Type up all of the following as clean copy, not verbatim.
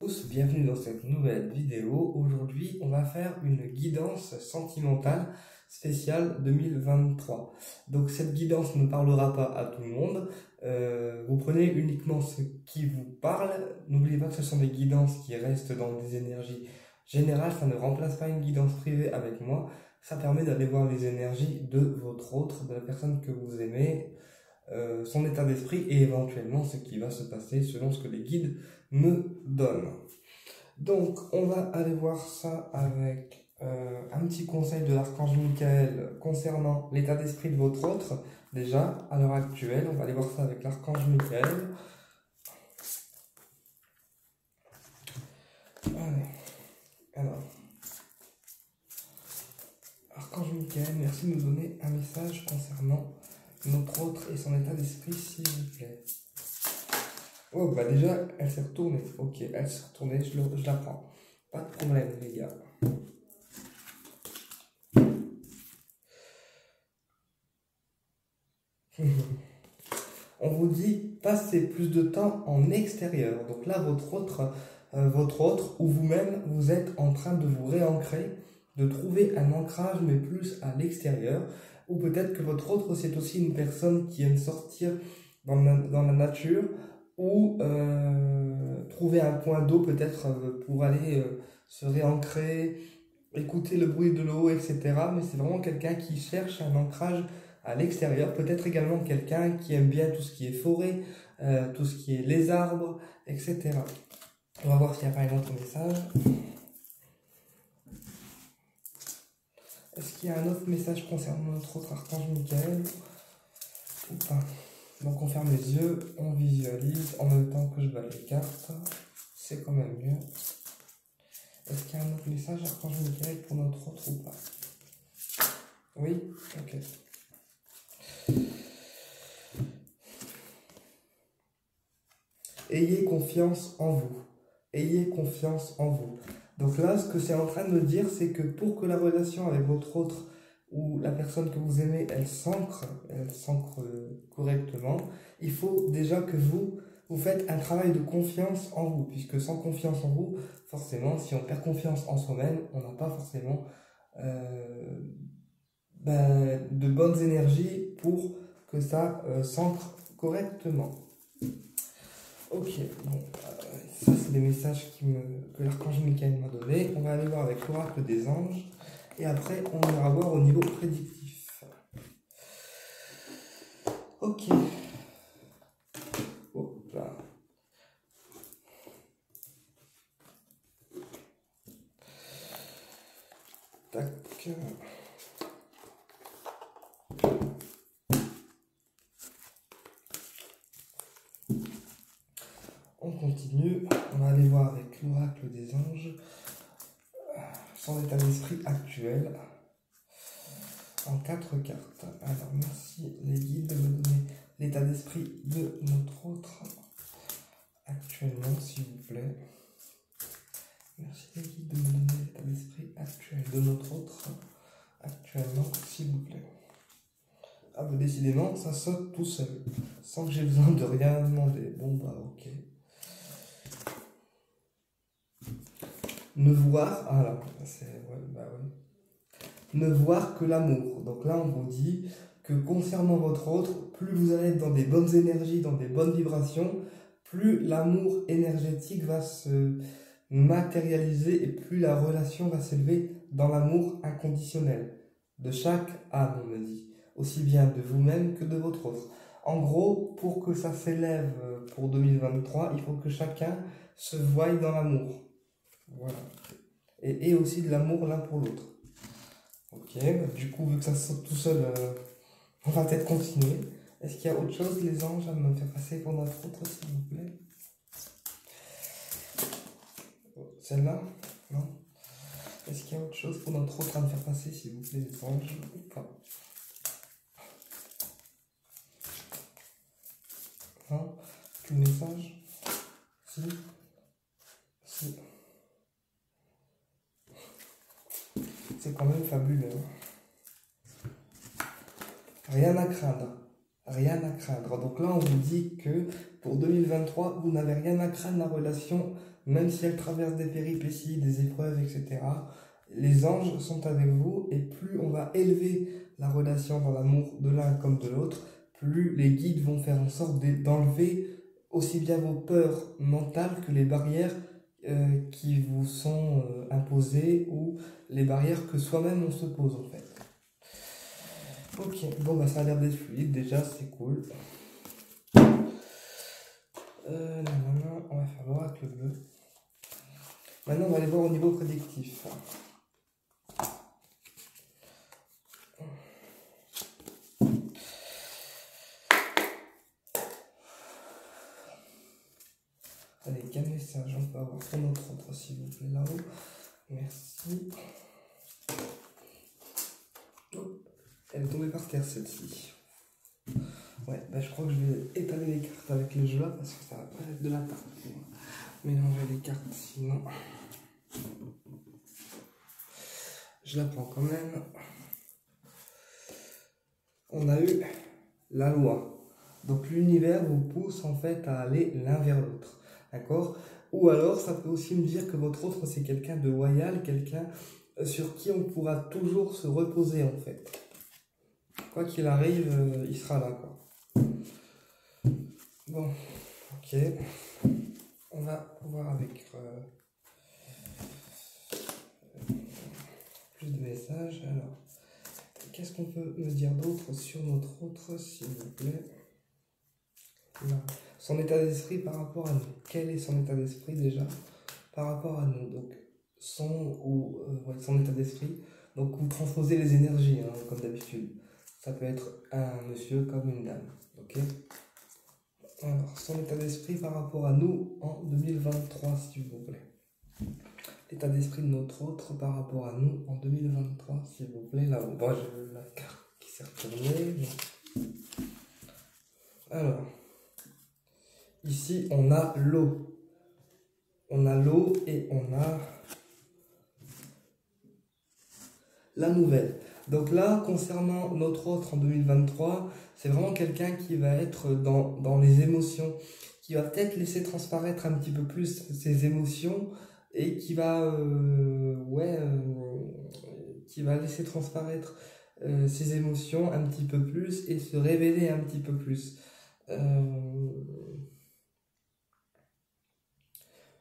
Tous, bienvenue dans cette nouvelle vidéo. Aujourd'hui, on va faire une guidance sentimentale spéciale 2023. Donc cette guidance ne parlera pas à tout le monde. Vous prenez uniquement ce qui vous parle. N'oubliez pas que ce sont des guidances qui restent dans des énergies générales. Ça ne remplace pas une guidance privée avec moi. Ça permet d'aller voir les énergies de votre autre, de la personne que vous aimez, son état d'esprit et éventuellement ce qui va se passer selon ce que les guides me donnent. Donc on va aller voir ça avec un petit conseil de l'archange Michael concernant l'état d'esprit de votre autre. Déjà à l'heure actuelle, on va aller voir ça avec l'archange Michael. Allez, alors archange Michael, merci de nous donner un message concernant notre autre et son état d'esprit, s'il vous plaît. Oh, bah déjà, elle s'est retournée. Ok, elle s'est retournée, je la prends. Pas de problème, les gars. On vous dit, passez plus de temps en extérieur. Donc là, votre autre ou vous-même, vous êtes en train de vous réancrer, de trouver un ancrage, mais plus à l'extérieur. Ou peut-être que votre autre, c'est aussi une personne qui aime sortir dans la nature, ou trouver un point d'eau peut-être pour aller se réancrer, écouter le bruit de l'eau, etc. Mais c'est vraiment quelqu'un qui cherche un ancrage à l'extérieur, peut-être également quelqu'un qui aime bien tout ce qui est forêt, tout ce qui est les arbres, etc. On va voir s'il n'y a pas un autre message. Est-ce qu'il y a un autre message concernant notre autre archange Michael ou pas? Donc on ferme les yeux, on visualise en même temps que je bats les cartes. C'est quand même mieux. Est-ce qu'il y a un autre message archange Michael pour notre autre ou pas? Oui? Ok. Ayez confiance en vous. Ayez confiance en vous. Donc là, ce que c'est en train de me dire, c'est que pour que la relation avec votre autre ou la personne que vous aimez, elle s'ancre correctement, il faut déjà que vous faites un travail de confiance en vous, puisque sans confiance en vous, forcément, si on perd confiance en soi-même, on n'a pas forcément de bonnes énergies pour que ça s'ancre correctement. Ok, bon, ça c'est des messages que l'archange Michael m'a donné. On va aller voir avec l'oracle des anges. Et après, on ira voir au niveau prédictif. Ok. Hop là. Tac. On continue. On va aller voir avec l'oracle des anges son état d'esprit actuel en 4 cartes. Alors, merci les guides de me donner l'état d'esprit de notre autre actuellement, s'il vous plaît. Merci les guides de me donner l'état d'esprit actuel de notre autre actuellement, s'il vous plaît. Ah bah décidément, ça saute tout seul, sans que j'ai besoin de rien demander. Bon bah ok. Ne voir, ah là, c'est, ouais, bah oui. Ne voir que l'amour. Donc là, on vous dit que concernant votre autre, plus vous allez être dans des bonnes énergies, dans des bonnes vibrations, plus l'amour énergétique va se matérialiser et plus la relation va s'élever dans l'amour inconditionnel de chaque âme, on me dit, aussi bien de vous-même que de votre autre. En gros, pour que ça s'élève pour 2023, il faut que chacun se voie dans l'amour. Voilà. Et aussi de l'amour l'un pour l'autre. Ok, bah du coup, vu que ça saute tout seul, on va peut-être continuer. Est-ce qu'il y a autre chose, les anges, à me faire passer pour notre autre, s'il vous plaît? Celle-là? Non? Est-ce qu'il y a autre chose pour notre autre à me faire passer, s'il vous plaît, les anges, ou pas? Non? Plus de message? Si? Si. C'est quand même fabuleux. Rien à craindre. Rien à craindre. Donc là, on vous dit que pour 2023, vous n'avez rien à craindre. La relation même si elle traverse des péripéties, des épreuves, etc., les anges sont avec vous, et plus on va élever la relation dans l'amour de l'un comme de l'autre, plus les guides vont faire en sorte d'enlever aussi bien vos peurs mentales que les barrières qui vous sont imposées, ou les barrières que soi-même on se pose en fait. Ok, bon bah ça a l'air d'être fluide déjà, c'est cool. On va faire l'oracle bleu. Maintenant on va aller voir au niveau prédictif. Allez, quel message on peut avoir pour notre autre, s'il vous plaît, là-haut. Merci. Oh, elle est tombée par terre, celle-ci. Ouais, bah je crois que je vais étaler les cartes avec le jeu là, parce que ça va pas être de la tarte pour moi. Mélanger les cartes, sinon... Je la prends quand même. On a eu la loi. Donc l'univers vous pousse en fait à aller l'un vers l'autre. D'accord? Ou alors ça peut aussi me dire que votre autre c'est quelqu'un de loyal, quelqu'un sur qui on pourra toujours se reposer en fait. Quoi qu'il arrive, il sera là quoi. Bon, ok. On va voir avec plus de messages. Alors, qu'est-ce qu'on peut me dire d'autre sur notre autre, s'il vous plaît? Là. Son état d'esprit par rapport à nous. Quel est son état d'esprit déjà par rapport à nous? Donc, son état d'esprit. Donc, vous transposez les énergies, hein, comme d'habitude. Ça peut être un monsieur comme une dame. Ok? Alors, son état d'esprit par rapport à nous en 2023, s'il vous plaît. L'état d'esprit de notre autre par rapport à nous en 2023, s'il vous plaît. Là, bon, j'ai la carte qui s'est retournée. Alors, ici, on a l'eau. On a l'eau et on a la nouvelle. Donc là, concernant notre autre en 2023, c'est vraiment quelqu'un qui va être dans les émotions, qui va peut-être laisser transparaître un petit peu plus ses émotions, et qui va laisser transparaître ses émotions un petit peu plus et se révéler un petit peu plus.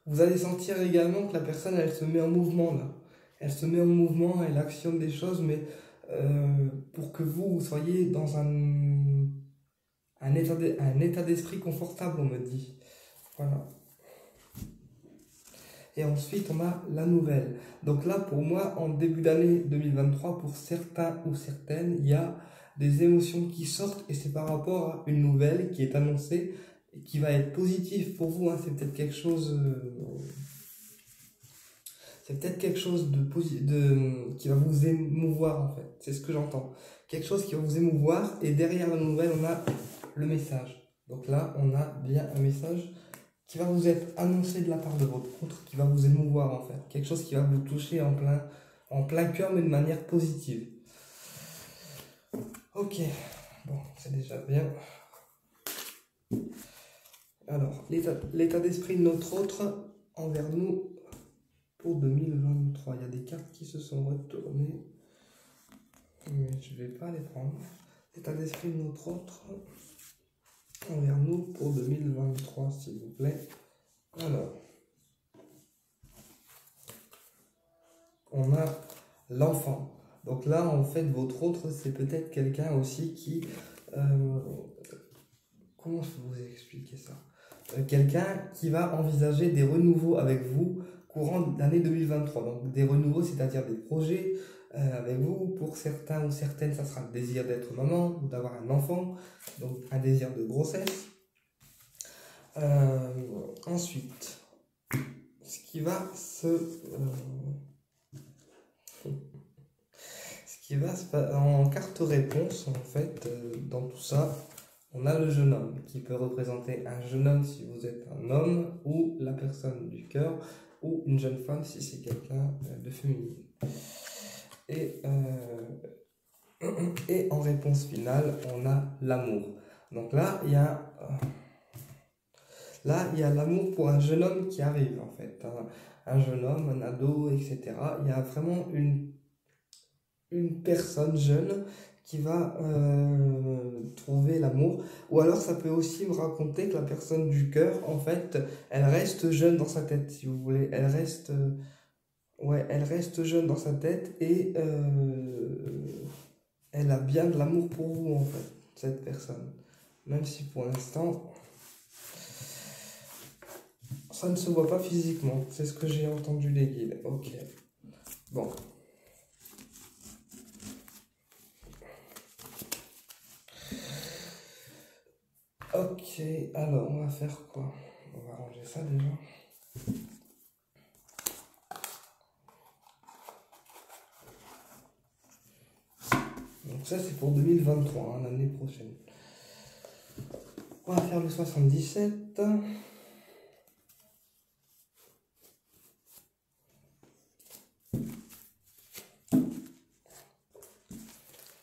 Vous allez sentir également que la personne, elle se met en mouvement là. Elle se met en mouvement, elle actionne des choses, mais pour que vous soyez dans un état d'esprit confortable, on me dit. Voilà. Et ensuite, on a la nouvelle. Donc là, pour moi, en début d'année 2023, pour certains ou certaines, il y a des émotions qui sortent, et c'est par rapport à une nouvelle qui est annoncée et qui va être positive pour vous. Hein. C'est peut-être quelque chose... qui va vous émouvoir en fait. C'est ce que j'entends. Quelque chose qui va vous émouvoir, et derrière la nouvelle, on a le message. Donc là, on a bien un message qui va vous être annoncé de la part de votre autre, qui va vous émouvoir en fait. Quelque chose qui va vous toucher en plein cœur, mais de manière positive. Ok, bon, c'est déjà bien. Alors, l'état d'esprit de notre autre envers nous pour 2023. Il y a des cartes qui se sont retournées, mais je ne vais pas les prendre. L'état d'esprit de notre autre envers nous pour 2023, s'il vous plaît. Alors, on a l'enfant. Donc là, en fait, votre autre, c'est peut-être quelqu'un aussi qui... comment je peux vous expliquer ça? Quelqu'un qui va envisager des renouveaux avec vous courant de l'année 2023. Donc des renouveaux, c'est-à-dire des projets avec vous. Pour certains ou certaines, ça sera le désir d'être maman ou d'avoir un enfant. Donc un désir de grossesse. Ensuite, ce qui va en carte réponse, en fait, dans tout ça, on a le jeune homme qui peut représenter un jeune homme si vous êtes un homme, ou la personne du cœur, ou une jeune femme si c'est quelqu'un de féminin. Et en réponse finale, on a l'amour. Donc là, il y a Là, il y a l'amour pour un jeune homme qui arrive, en fait. Un jeune homme, un ado, etc. Il y a vraiment une personne jeune qui va trouver l'amour. Ou alors, ça peut aussi me raconter que la personne du cœur, en fait, elle reste jeune dans sa tête, si vous voulez. Ouais, elle reste jeune dans sa tête et elle a bien de l'amour pour vous, en fait, cette personne. Même si pour l'instant, ça ne se voit pas physiquement. C'est ce que j'ai entendu des guides. Ok. Bon. Ok, alors on va faire quoi? On va ranger ça déjà. Donc ça c'est pour 2023, hein, l'année prochaine. On va faire le 77.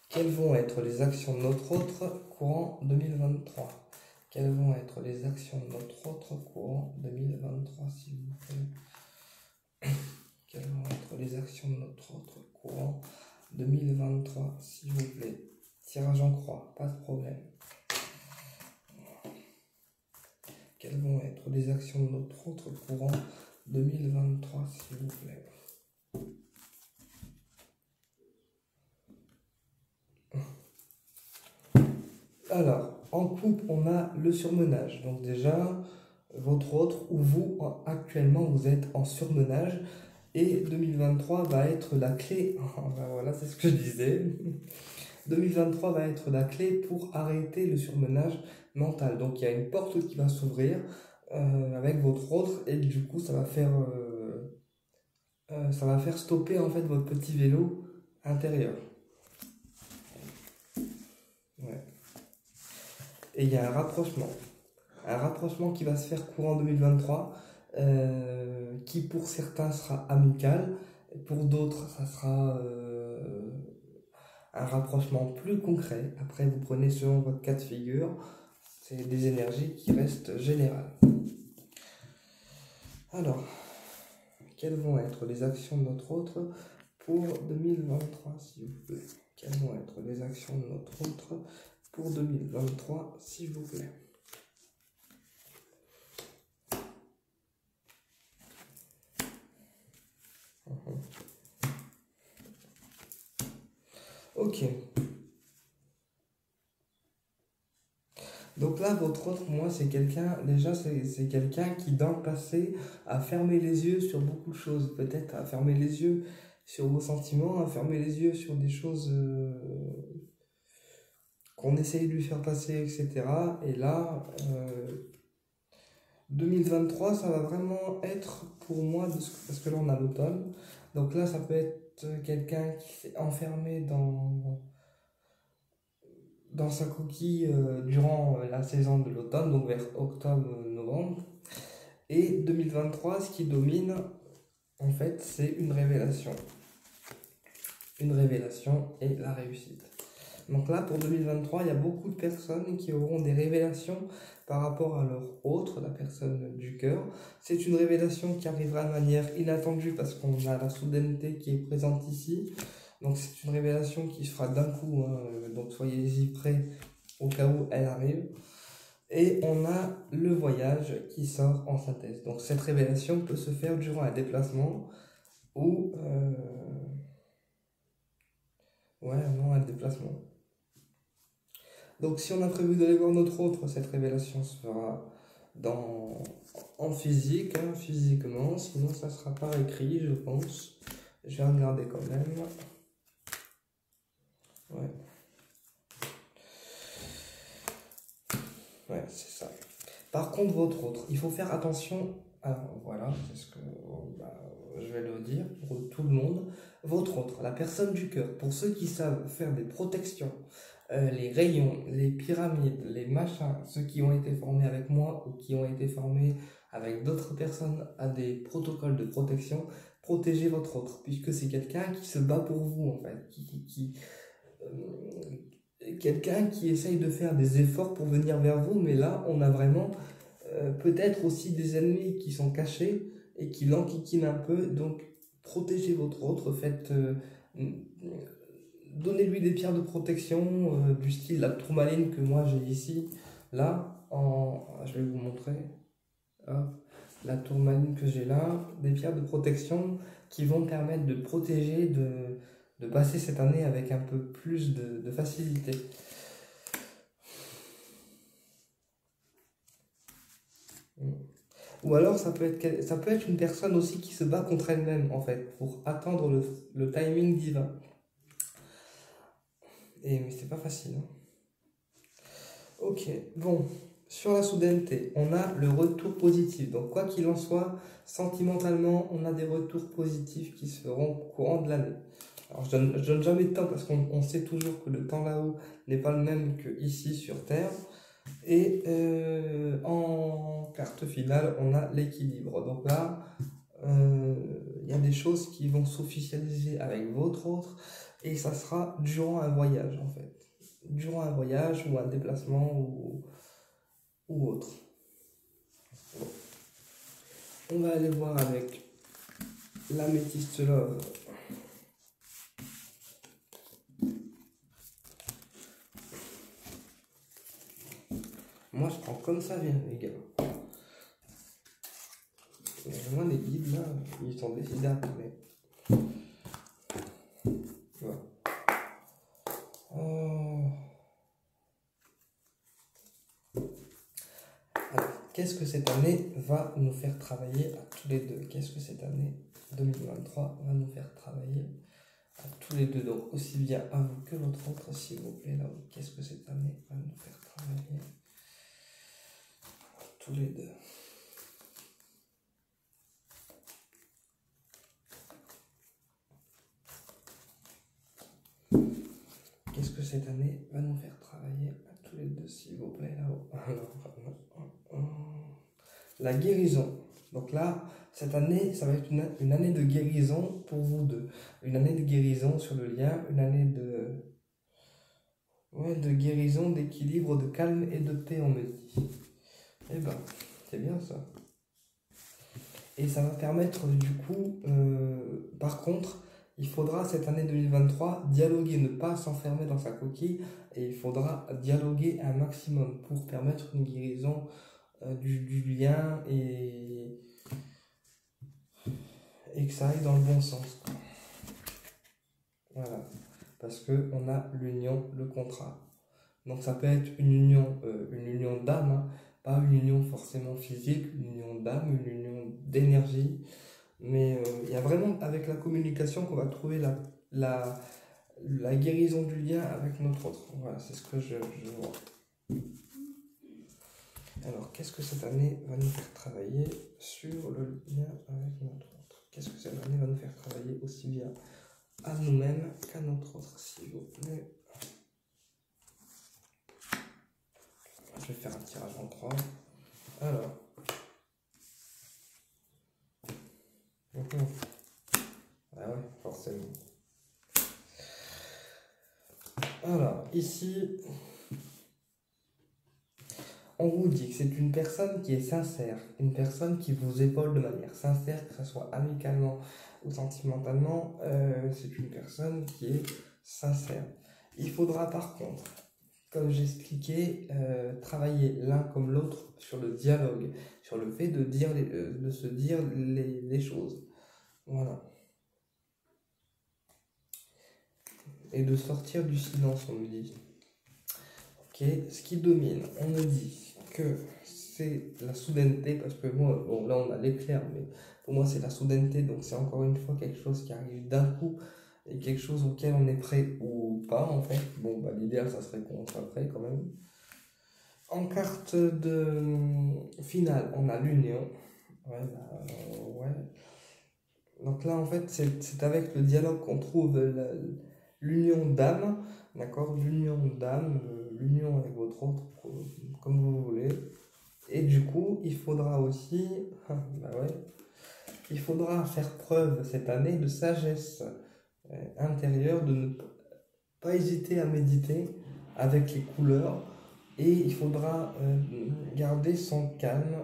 Quelles vont être les actions de notre autre courant 2023? Quelles vont être les actions de notre autre courant 2023, s'il vous plaît? Quelles vont être les actions de notre autre courant 2023, s'il vous plaît? Tirage en croix, pas de problème. Quelles vont être les actions de notre autre courant 2023, s'il vous plaît? Alors, en couple, on a le surmenage. Donc déjà, votre autre ou vous, actuellement, vous êtes en surmenage. Et 2023 va être la clé. Ben voilà, c'est ce que je disais. 2023 va être la clé pour arrêter le surmenage mental. Donc il y a une porte qui va s'ouvrir avec votre autre et du coup ça va faire stopper en fait votre petit vélo intérieur. Ouais. Et il y a un rapprochement qui va se faire courant 2023, qui pour certains sera amical, pour d'autres ça sera un rapprochement plus concret. Après vous prenez selon votre cas de figure, c'est des énergies qui restent générales. Alors, quelles vont être les actions de notre autre pour 2023, s'il vous plaît? Quelles vont être les actions de notre autre pour 2023, s'il vous plaît? Ok. Donc là, votre autre, moi, c'est quelqu'un, déjà, c'est quelqu'un qui, dans le passé, a fermé les yeux sur beaucoup de choses. Peut-être a fermé les yeux sur vos sentiments, a fermé les yeux sur des choses qu'on essaye de lui faire passer, etc. Et là, 2023, ça va vraiment être pour moi, parce que là, on a l'automne. Donc là, ça peut être quelqu'un qui s'est enfermé dans sa coquille durant la saison de l'automne, donc vers octobre-novembre. Et 2023, ce qui domine, en fait, c'est une révélation. Une révélation et la réussite. Donc là, pour 2023, il y a beaucoup de personnes qui auront des révélations par rapport à leur autre, la personne du cœur. C'est une révélation qui arrivera de manière inattendue parce qu'on a la soudaineté qui est présente ici. Donc c'est une révélation qui se fera d'un coup, hein, donc soyez-y prêts au cas où elle arrive. Et on a le voyage qui sort en synthèse. Donc cette révélation peut se faire durant un déplacement ou... un déplacement. Donc si on a prévu d'aller voir notre autre, cette révélation se fera en physique, hein, physiquement. Sinon ça sera par écrit, je pense. Je vais regarder quand même. Ouais. Ouais, c'est ça. Par contre, votre autre, il faut faire attention. Alors voilà, c'est ce que je vais le dire pour tout le monde. Votre autre, la personne du cœur, pour ceux qui savent faire des protections, les rayons, les pyramides, les machins, ceux qui ont été formés avec moi ou qui ont été formés avec d'autres personnes à des protocoles de protection, protégez votre autre, puisque c'est quelqu'un qui se bat pour vous en fait, quelqu'un qui essaye de faire des efforts pour venir vers vous, mais là on a vraiment peut-être aussi des ennemis qui sont cachés et qui l'enquiquinent un peu. Donc, protégez votre autre, donnez-lui des pierres de protection du style la tourmaline que moi j'ai ici. Là, je vais vous montrer. Hop, la tourmaline que j'ai là, des pierres de protection qui vont permettre de protéger, de passer cette année avec un peu plus de facilité. Ou alors ça peut être une personne aussi qui se bat contre elle-même en fait, pour attendre le timing divin. Mais c'est pas facile. Hein. Ok, bon, sur la soudaineté, on a le retour positif. Donc quoi qu'il en soit, sentimentalement, on a des retours positifs qui se feront au courant de l'année. Alors je donne jamais de temps parce qu'on sait toujours que le temps là-haut n'est pas le même que ici sur Terre. Et en carte finale, on a l'équilibre. Donc là, il y a des choses qui vont s'officialiser avec votre autre et ça sera durant un voyage en fait. Durant un voyage ou un déplacement ou autre. Bon. On va aller voir avec l'améthyste love. Moi je prends comme ça vient les gars. Moi les guides là, ils sont décidés à tomber. Voilà. Alors, qu'est-ce que cette année va nous faire travailler à tous les deux? Qu'est-ce que cette année 2023 va nous faire travailler à tous les deux? Donc aussi bien à vous que votre autre, s'il vous plaît. Là, qu'est-ce que cette année va nous faire travailler à tous les deux? Qu'est-ce que cette année va nous faire travailler à tous les deux, s'il vous plaît, là-haut? La guérison. Donc là, cette année, ça va être une année de guérison pour vous deux. Une année de guérison sur le lien, une année de guérison, d'équilibre, de calme et de paix, on me dit. Eh ben, c'est bien ça. Et ça va permettre du coup, par contre, il faudra cette année 2023 dialoguer, ne pas s'enfermer dans sa coquille, et il faudra dialoguer un maximum pour permettre une guérison du lien et que ça aille dans le bon sens. Voilà, parce qu'on a l'union, le contrat. Donc ça peut être une union d'âme, hein, pas une union forcément physique, une union d'âme, une union d'énergie. Mais il y a vraiment avec la communication qu'on va trouver la guérison du lien avec notre autre. Voilà, c'est ce que je vois. Alors, qu'est-ce que cette année va nous faire travailler sur le lien avec notre autre? Qu'est-ce que cette année va nous faire travailler aussi bien à nous-mêmes qu'à notre autre, s'il vous plaît? Je vais faire un tirage en croix. Alors. Ah ouais, forcément. Alors, ici, on vous dit que c'est une personne qui est sincère, une personne qui vous épaule de manière sincère, que ce soit amicalement ou sentimentalement, c'est une personne qui est sincère. Il faudra par contre, comme j'expliquais, travailler l'un comme l'autre sur le dialogue, sur le fait de se dire les choses. Voilà. Et de sortir du silence, on me dit. Ok, ce qui domine, on me dit que c'est la soudaineté, parce que moi, bon là on a l'éclair, mais pour moi c'est la soudaineté, donc c'est encore une fois quelque chose qui arrive d'un coup, et quelque chose auquel on est prêt ou pas en fait. Bon, bah l'idéal ça serait qu'on soit prêt quand même. En carte de finale, on a l'union. Ouais, ouais. Donc là en fait c'est avec le dialogue qu'on trouve l'union d'âme, d'accord? L'union d'âme, l'union avec votre autre, comme vous voulez. Et du coup, il faudra aussi, il faudra faire preuve cette année de sagesse intérieure, de ne pas hésiter à méditer avec les couleurs et il faudra garder son calme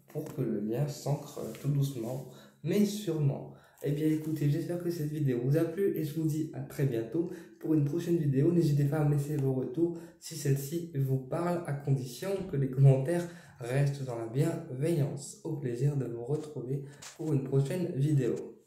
pour que le lien s'ancre tout doucement, mais sûrement. Eh bien écoutez, j'espère que cette vidéo vous a plu et je vous dis à très bientôt pour une prochaine vidéo. N'hésitez pas à me laisser vos retours si celle-ci vous parle, à condition que les commentaires restent dans la bienveillance. Au plaisir de vous retrouver pour une prochaine vidéo.